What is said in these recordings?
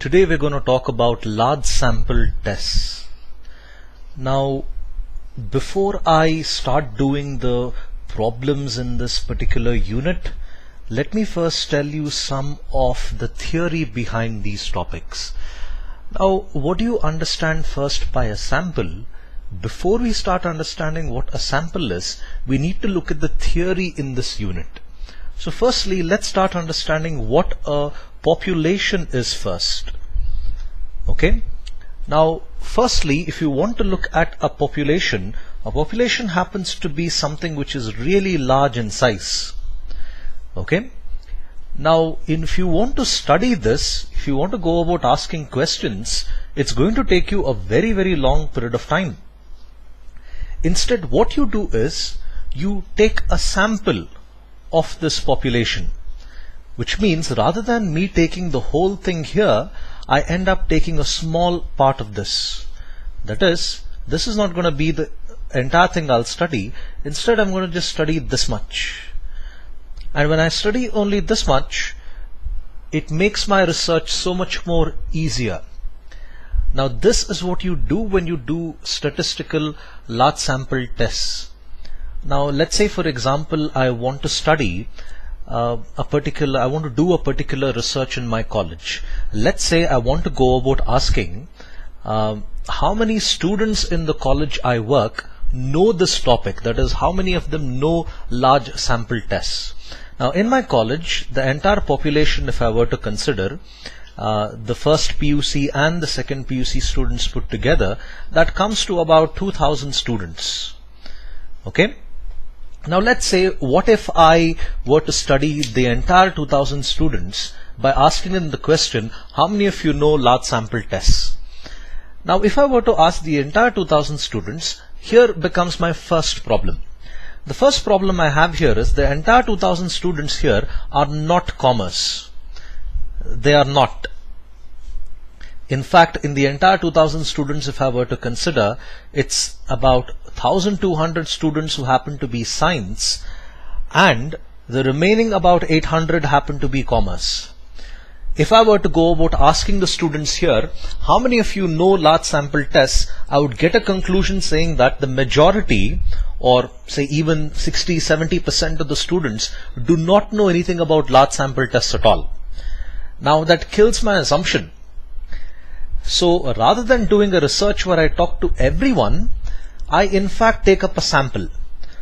Today we're going to talk about large sample tests. Now, before I start doing the problems in this particular unit, let me first tell you some of the theory behind these topics. Now, what do you understand first by a sample? Before we start understanding what a sample is, we need to look at the theory in this unit. So firstly, let's start understanding what a population is first. Okay. Now, firstly, if you want to look at a population happens to be something which is really large in size. Okay. Now, if you want to study this, if you want to go about asking questions, it's going to take you a very, very long period of time. Instead, what you do is you take a sample of this population, which means rather than me taking the whole thing here, I end up taking a small part of this. That is, this is not going to be the entire thing I'll study. Instead, I'm going to just study this much. And when I study only this much, it makes my research so much more easier. Now, this is what you do when you do statistical large sample tests. Now, let's say, for example, I want to study I want to do a particular research in my college. Let's say I want to go about asking how many students in the college I work know this topic. That is, how many of them know large sample tests. Now, in my college, the entire population, if I were to consider the first PUC and the second PUC students put together, that comes to about 2,000 students. Okay. Now, let's say, what if I were to study the entire 2,000 students by asking them the question, how many of you know large sample tests? Now, if I were to ask the entire 2,000 students, here becomes my first problem. The first problem I have here is the entire 2,000 students here are not commas. They are not. In fact, in the entire 2,000 students, if I were to consider, it's about 1,200 students who happen to be science, and the remaining about 800 happen to be commerce. If I were to go about asking the students here, how many of you know large sample tests, I would get a conclusion saying that the majority, or say even 60-70% of the students, do not know anything about large sample tests at all. Now, that kills my assumption. So rather than doing a research where I talk to everyone, I in fact take up a sample.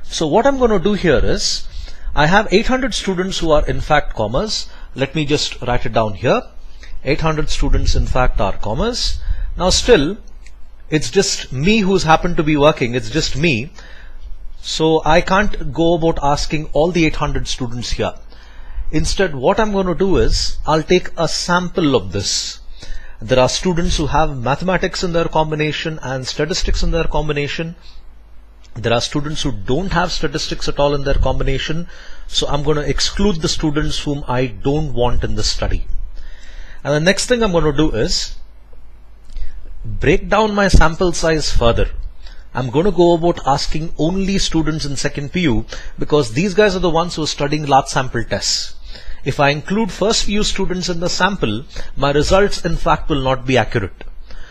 So what I'm going to do here is, I have 800 students who are in fact commas. Let me just write it down here. 800 students in fact are commas. Now still, it's just me who's happened to be working. It's just me. So I can't go about asking all the 800 students here. Instead, what I'm going to do is, I'll take a sample of this. There are students who have mathematics in their combination and statistics in their combination. There are students who don't have statistics at all in their combination. So I'm going to exclude the students whom I don't want in the study. And the next thing I'm going to do is break down my sample size further. I'm going to go about asking only students in second PU, because these guys are the ones who are studying large sample tests. If I include first PU students in the sample, my results in fact will not be accurate.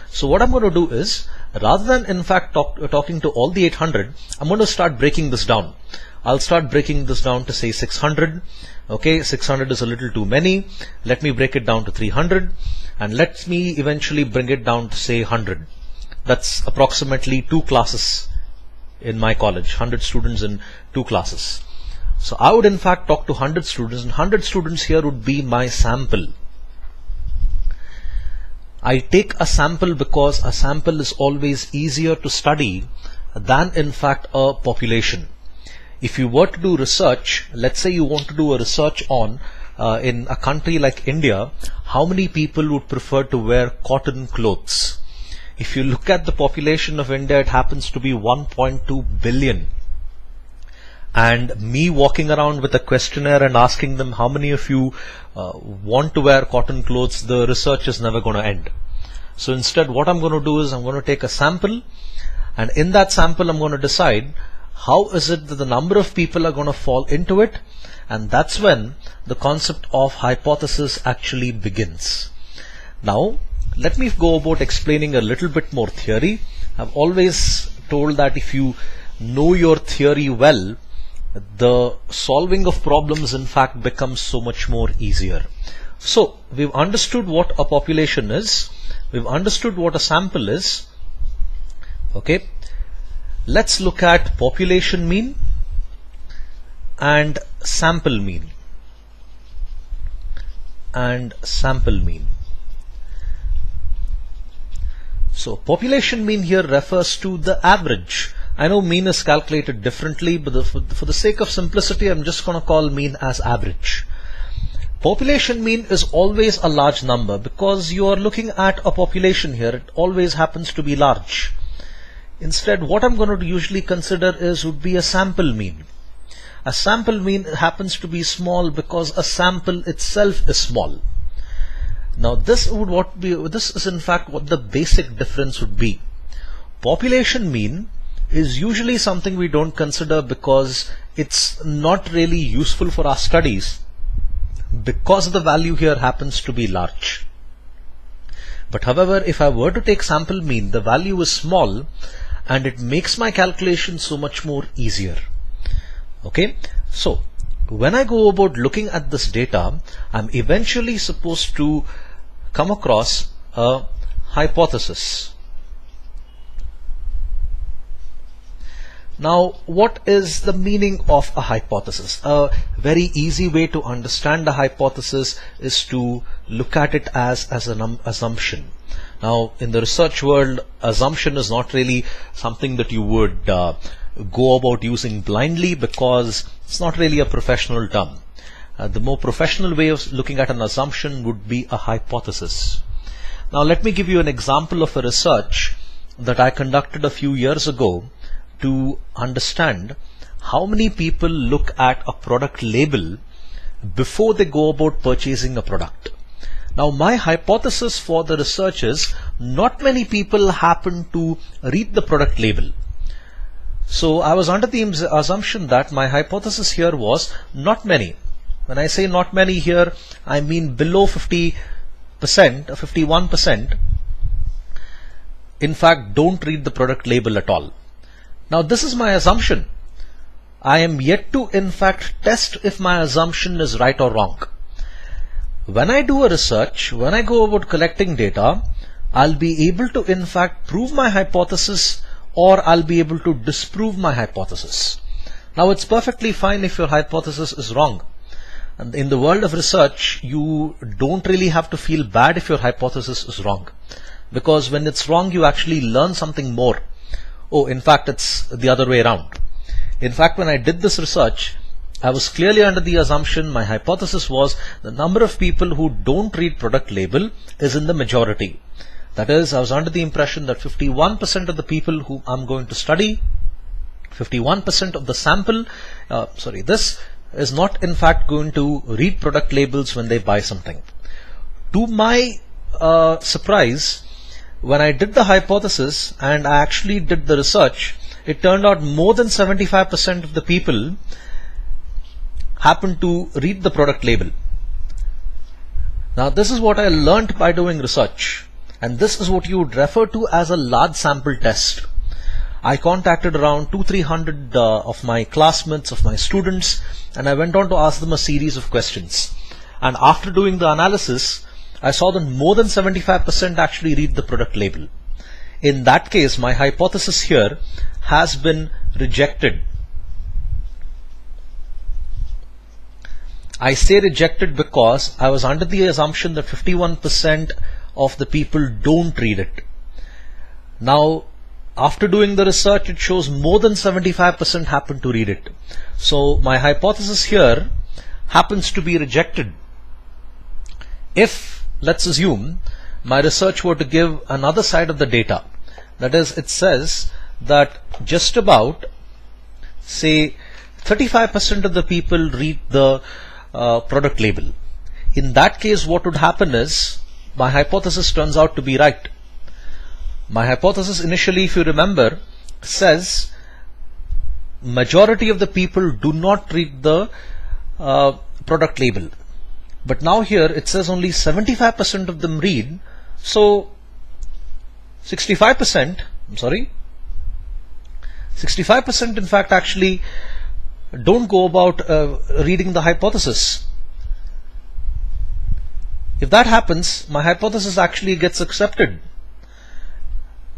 So what I'm going to do is, rather than in fact talking to all the 800, I'm going to start breaking this down. I'll start breaking this down to say 600. Okay, 600 is a little too many. Let me break it down to 300, and let me eventually bring it down to say 100. That's approximately 2 classes in my college, 100 students in 2 classes. So I would in fact talk to 100 students, and 100 students here would be my sample. I take a sample because a sample is always easier to study than in fact a population. If you were to do research, let's say you want to do a research on in a country like India, how many people would prefer to wear cotton clothes? If you look at the population of India, it happens to be 1.2 billion. And me walking around with a questionnaire and asking them how many of you want to wear cotton clothes, the research is never going to end. So instead, what I'm going to do is, I'm going to take a sample, and in that sample I'm going to decide how is it that the number of people are going to fall into it, and that's when the concept of hypothesis actually begins. Now, let me go about explaining a little bit more theory. I've always told that if you know your theory well, the solving of problems in fact becomes so much more easier. So, we've understood what a population is. We've understood what a sample is. Okay. Let's look at population mean and sample mean. So population mean here refers to the average. I know mean is calculated differently, but for the sake of simplicity, I'm just going to call mean as average. Population mean is always a large number because you are looking at a population here. It always happens to be large. Instead, what I'm going to usually consider would be a sample mean. A sample mean happens to be small because a sample itself is small. Now this is in fact what the basic difference would be. Population mean is usually something we don't consider because it's not really useful for our studies because the value here happens to be large. But however, if I were to take sample mean, the value is small and it makes my calculation so much more easier. Okay, so when I go about looking at this data, I'm eventually supposed to come across a hypothesis. Now, what is the meaning of a hypothesis? A very easy way to understand a hypothesis is to look at it as an assumption. Now, in the research world, assumption is not really something that you would go about using blindly because it's not really a professional term. The more professional way of looking at an assumption would be a hypothesis. Now, let me give you an example of a research that I conducted a few years ago to understand how many people look at a product label before they go about purchasing a product. Now, my hypothesis for the research is not many people happen to read the product label. So I was under the assumption that my hypothesis here was not many. When I say not many here, I mean below 50%, 51%, in fact, don't read the product label at all. Now, this is my assumption. I am yet to, in fact, test if my assumption is right or wrong. When I do a research, when I go about collecting data, I'll be able to, in fact, prove my hypothesis or I'll be able to disprove my hypothesis. Now, it's perfectly fine if your hypothesis is wrong. And in the world of research, you don't really have to feel bad if your hypothesis is wrong. Because when it's wrong, you actually learn something more. Oh, in fact, it's the other way around. In fact, when I did this research, I was clearly under the assumption, my hypothesis was the number of people who don't read product label is in the majority. That is, I was under the impression that 51% of the people who I'm going to study, 51% of the sample, this is not in fact going to read product labels when they buy something. To my surprise, when I did the hypothesis and I actually did the research, it turned out more than 75% of the people happened to read the product label. Now, this is what I learned by doing research, and this is what you would refer to as a large sample test. I contacted around 200-300 of my classmates, of my students, and I went on to ask them a series of questions. And after doing the analysis, I saw that more than 75% actually read the product label. In that case, my hypothesis here has been rejected. I say rejected because I was under the assumption that 51% of the people don't read it. Now, after doing the research, it shows more than 75% happen to read it. So my hypothesis here happens to be rejected. If, let's assume, my research were to give another side of the data, that is, it says that just about, say, 35% of the people read the product label. In that case, what would happen is, my hypothesis turns out to be right. My hypothesis initially, if you remember, says majority of the people do not read the product label. But now here it says only 75% of them read. So 65% in fact actually don't go about reading the hypothesis. If that happens, my hypothesis actually gets accepted.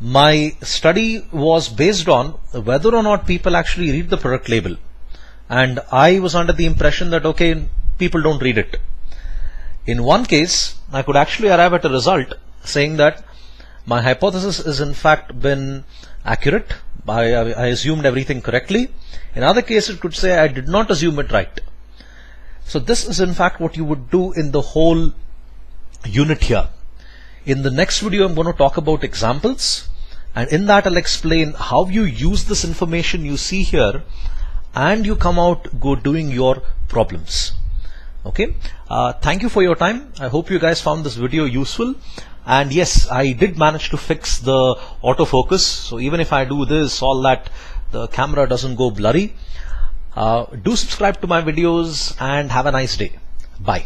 My study was based on whether or not people actually read the product label, and I was under the impression that okay, people don't read it. In one case, I could actually arrive at a result saying that my hypothesis is in fact been accurate. I assumed everything correctly. In other cases, it could say I did not assume it right. So this is in fact what you would do in the whole unit here. In the next video, I'm going to talk about examples, and in that I'll explain how you use this information you see here and you come out go doing your problems. Okay, thank you for your time. I hope you guys found this video useful. And yes, I did manage to fix the autofocus. So even if I do this, all that, the camera doesn't go blurry. Do subscribe to my videos and have a nice day. Bye.